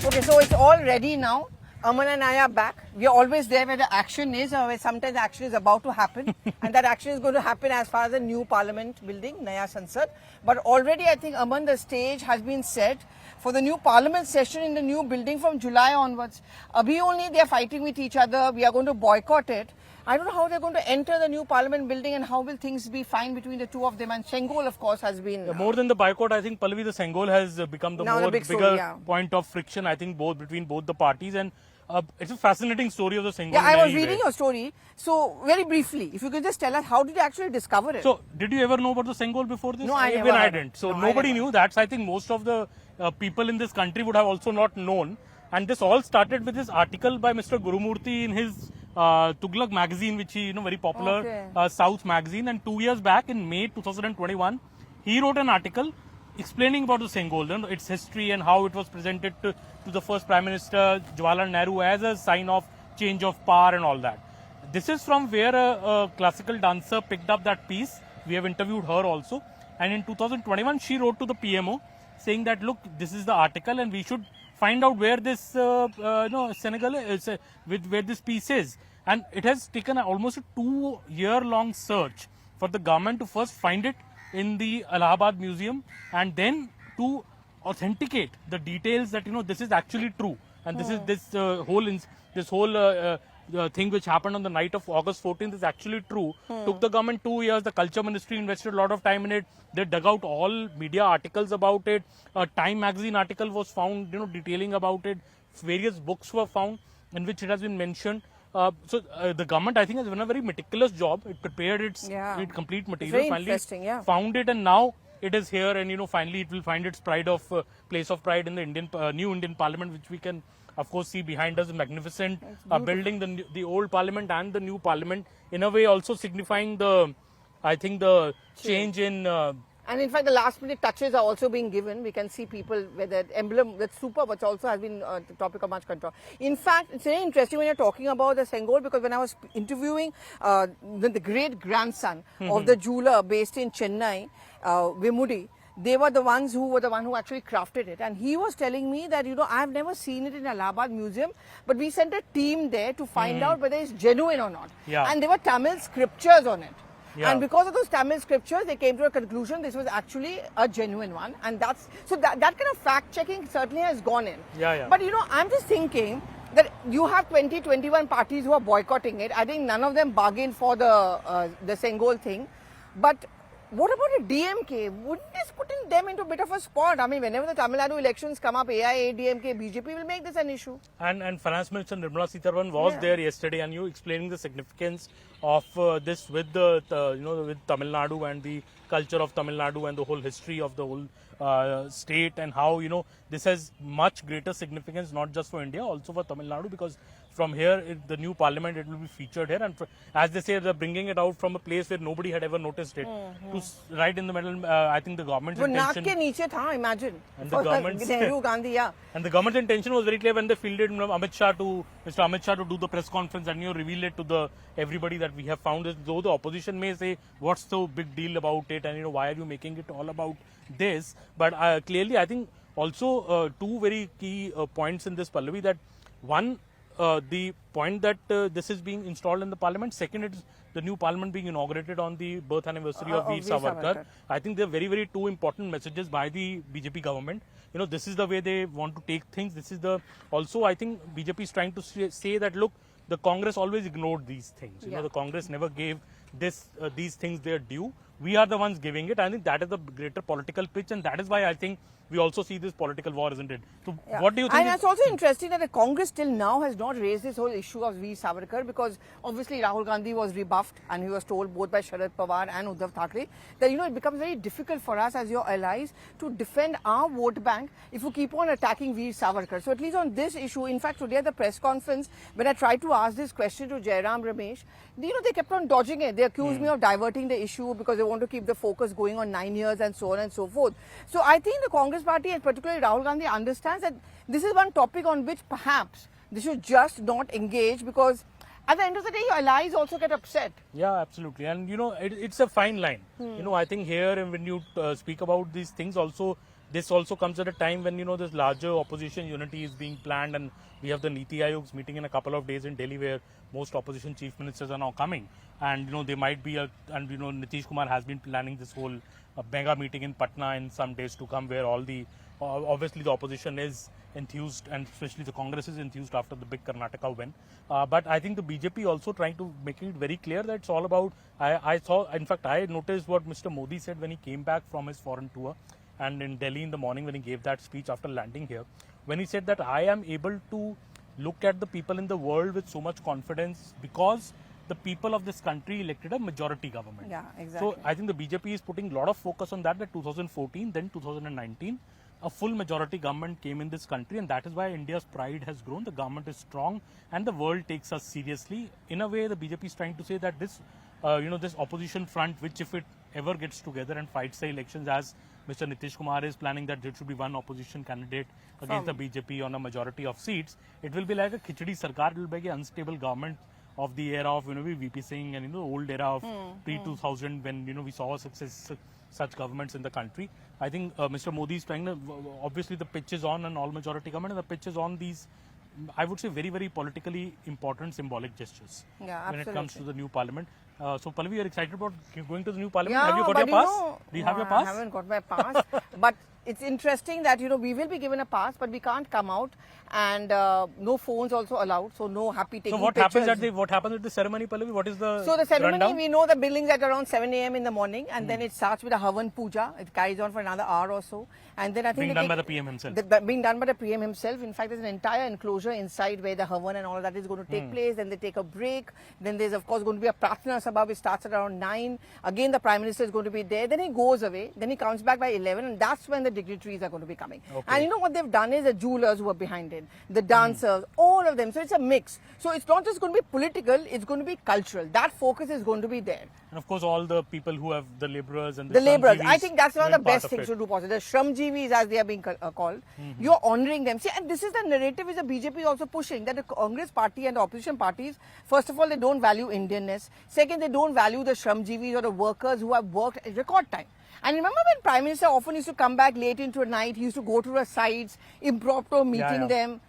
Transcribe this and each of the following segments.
Okay, so it's all ready now. Aman and I are back. We are always there where the action is, or where sometimes action is about to happen. And that action is going to happen as far as the new parliament building, Naya Sansad. But already I think, Aman, the stage has been set for the new parliament session in the new building from July onwards. Abhi only they are fighting with each other. We are going to boycott it. I don't know how they're going to enter the new parliament building and how will things be fine between the two of them. And Sengol, of course, has been... more than the boycott, I think, Pallavi, the Sengol has become the bigger point of friction, I think, between both the parties. And it's a fascinating story of the Sengol. Yeah, I was reading your story. So, very briefly, if you could just tell us, how did you actually discover it? So, did you ever know about the Sengol before this? No, I never. Even I didn't. So, nobody knew. That's, I think, most of the people in this country would have also not known. And this all started with this article by Mr. Gurumurthy in his Tughlaq magazine, which he, very popular South magazine. And 2 years back, in May 2021, he wrote an article explaining about the Sengol, its history and how it was presented to the first Prime Minister Jawaharlal Nehru as a sign of change of power and all that. This is from where a classical dancer picked up that piece. We have interviewed her also. And in 2021, she wrote to the PMO saying that, look, this is the article and we should find out where this Senegal is, where this piece is. And it has taken almost a 2-year-long search for the government to first find it in the Allahabad Museum and then to authenticate the details that this is actually true and this whole thing which happened on the night of August 14th is actually true. Took the government 2 years. The Culture Ministry invested a lot of time in it. They dug out all media articles about it. A Time magazine article was found, detailing about it. Various books were found in which it has been mentioned. So the government, I think, has done a very meticulous job. It prepared its complete material, finally found it, and now it is here. And finally, it will find its place of pride in the new Indian Parliament, which we can, of course, see behind us. A magnificent building, the old Parliament and the new Parliament, in a way, also signifying the change in. And in fact, the last minute touches are also being given. We can see people with that emblem, that's super, but also has been the topic of much control. In fact, it's very interesting when you're talking about the Sengol, because when I was interviewing the great grandson of the jeweler based in Chennai, Vimudi, they were the ones who actually crafted it. And he was telling me that, I've never seen it in Allahabad Museum, but we sent a team there to find out whether it's genuine or not. Yeah. And there were Tamil scriptures on it. Yeah. And because of those Tamil scriptures, they came to a conclusion this was actually a genuine one. And that kind of fact checking certainly has gone in. Yeah. But I'm just thinking that you have 21 parties who are boycotting it. I think none of them bargained for the Sengol thing. But what about the DMK? Wouldn't this put them into a bit of a spot? I mean, whenever the Tamil Nadu elections come up, AIA, DMK, BJP will make this an issue. And Finance Minister Nirmala Sitharaman was there yesterday, and you explaining the significance of this with with Tamil Nadu and the culture of Tamil Nadu and the whole history of the whole state, and how this has much greater significance not just for India, also for Tamil Nadu, because from here, the new parliament, it will be featured here. And as they say, they're bringing it out from a place where nobody had ever noticed it. To right in the middle, I think the government's intention... imagine. And the government's... And the government's intention was very clear when they fielded Mr. Amit Shah to do the press conference and reveal it to everybody that we have found this. Though the opposition may say, what's the big deal about it, and why are you making it all about this? But clearly, I think also two very key points in this, Pallavi, that one, the point that this is being installed in the parliament. Second, it is the new parliament being inaugurated on the birth anniversary of Veer Savarkar. I think they are very, very two important messages by the BJP government. This is the way they want to take things. This is also, I think, BJP is trying to say that, look, the Congress always ignored these things. The Congress never gave these things their due. We are the ones giving it. I think that is the greater political pitch, and that is why I think we also see this political war, isn't it? So what do you think? And it's also interesting that the Congress till now has not raised this whole issue of Veer Savarkar, because obviously Rahul Gandhi was rebuffed and he was told both by Sharad Pawar and Uddhav Thackeray that it becomes very difficult for us as your allies to defend our vote bank if you keep on attacking Veer Savarkar. So at least on this issue, in fact today at the press conference when I tried to ask this question to Jairam Ramesh, they kept on dodging it. They accused me of diverting the issue because they want to keep the focus going on 9 years and so on and so forth. So I think the Congress Party, and particularly Rahul Gandhi, understands that this is one topic on which perhaps they should just not engage, because at the end of the day, your allies also get upset. Yeah, absolutely. And, it's a fine line. I think here, when you speak about these things also, this also comes at a time when, this larger opposition unity is being planned, and we have the Niti Aayog's meeting in a couple of days in Delhi, where most opposition chief ministers are now coming. And, they might be, Nitish Kumar has been planning this whole mega meeting in Patna in some days to come, where all the, obviously the opposition is enthused, and especially the Congress is enthused after the big Karnataka win. But I think the BJP also trying to make it very clear that it's all about, I noticed what Mr. Modi said when he came back from his foreign tour, and in Delhi in the morning when he gave that speech after landing here, when he said that I am able to look at the people in the world with so much confidence because the people of this country elected a majority government. Yeah, exactly. So I think the BJP is putting a lot of focus on that 2014, then 2019, a full majority government came in this country, and that is why India's pride has grown. The government is strong and the world takes us seriously. In a way, the BJP is trying to say that this, this opposition front, which if it ever gets together and fights the elections, as Mr. Nitish Kumar is planning that there should be one opposition candidate against the BJP on a majority of seats, it will be like a khichdi sarkar. It will be an unstable government of the era of VP Singh and the old era of pre-2000 when we saw such governments in the country. I think Mr. Modi is trying to, obviously the pitch is on an all majority government, and the pitch is on these, I would say, very, very politically important symbolic gestures when it comes to the new parliament. So Pallavi, you're excited about going to the new parliament? Yeah, have you got your pass? Do you have your pass? I haven't got my pass. But it's interesting that, we will be given a pass, but we can't come out, and no phones also allowed, so no happy taking So what pictures. happens at the ceremony, Pallavi? What is the So the ceremony, rundown? we know the building's at around 7 a.m. in the morning, and then it starts with a Havan Puja. It carries on for another hour or so. And then I think being done by the PM himself. Being done by the PM himself. In fact, there's an entire enclosure inside where the Havan and all of that is going to take place. Then they take a break. Then there's, of course, going to be a Pratna Sabha which starts at around 9. Again, the Prime Minister is going to be there. Then he goes away. Then he comes back by 11, and that's when the dignitaries are going to be coming. Okay. And you know what they've done is the jewelers who are behind it, the dancers, all of them. So it's a mix. So it's not just going to be political, it's going to be cultural. That focus is going to be there. And of course, all the people who have the labourers and the labourers. Shramjeevis I think that's one of the part best things it. to do possible. The Shramjeevis, as they are being called, you're honouring them. See, and this is the narrative which the BJP is also pushing, that the Congress party and the opposition parties, first of all, they don't value Indianness. Second, they don't value the Shramjeevis or the workers who have worked in record time. And remember when Prime Minister often used to come back late into the night, he used to go to the sites, impromptu meeting them.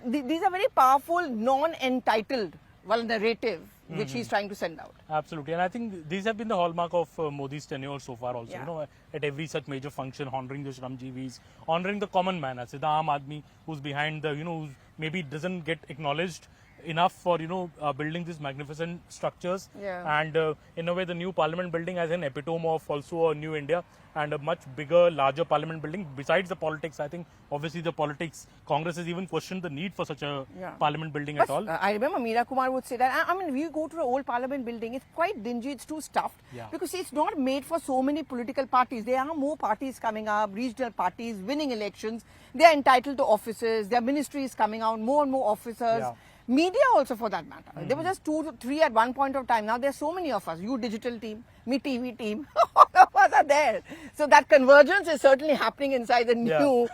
These are very powerful, non-entitled narrative which he's trying to send out. Absolutely, and I think these have been the hallmark of Modi's tenure so far also. Yeah. At every such major function, honouring the Shramjeevis, honouring the common man, I say the Aam Aadmi who's behind the, who maybe doesn't get acknowledged enough for building these magnificent structures. Yeah. And in a way, the new parliament building as an epitome of also a new India and a much bigger, larger parliament building. Besides the politics, I think obviously the politics, Congress has even questioned the need for such a parliament building at all. I remember Meera Kumar would say that. I mean, we go to the old parliament building, it's quite dingy, it's too stuffed. Yeah. Because it's not made for so many political parties. There are more parties coming up, regional parties, winning elections. They are entitled to offices, their ministries coming out, more and more officers. Yeah. Media also for that matter. There were just 2 to 3 at one point of time. Now there's so many of us. You digital team, me TV team, all of us are there. So that convergence is certainly happening inside the new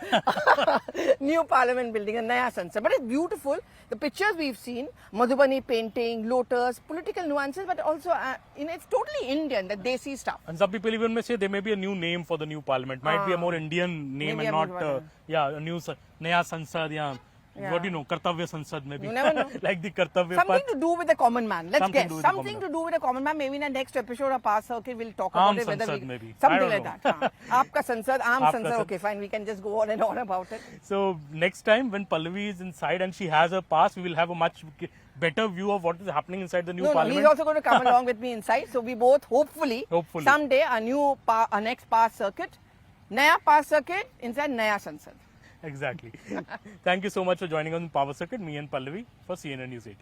new parliament building, a Naya Sansad. But it's beautiful. The pictures we've seen, Madhubani painting, lotus, political nuances, but also it's totally Indian, the Desi stuff. And some people even may say there may be a new name for the new parliament. Might be a more Indian name Maybe and not, a new Naya Sansad, what do you know, Kartavya Sansad maybe. You never know. Like the Kartavya Something Path. to do with the common man. Let's Something guess. to do with the Something common to do with the common man. Maybe in the next episode of Pass Circuit, we'll talk about Aam it. Whether Sansad we, maybe. something I don't like that. Aapka Sansad, Aam Aapka Sansad. Sansad. Okay, fine. We can just go on and on about it. So next time when Pallavi is inside and she has a pass, we will have a much better view of what is happening inside the new parliament. He's also going to come along with me inside. So we both, hopefully, someday, our next Pass Circuit, Naya Pass Circuit inside Naya Sansad. Exactly. Thank you so much for joining us on Power Circuit, me and Pallavi for CNN News 18.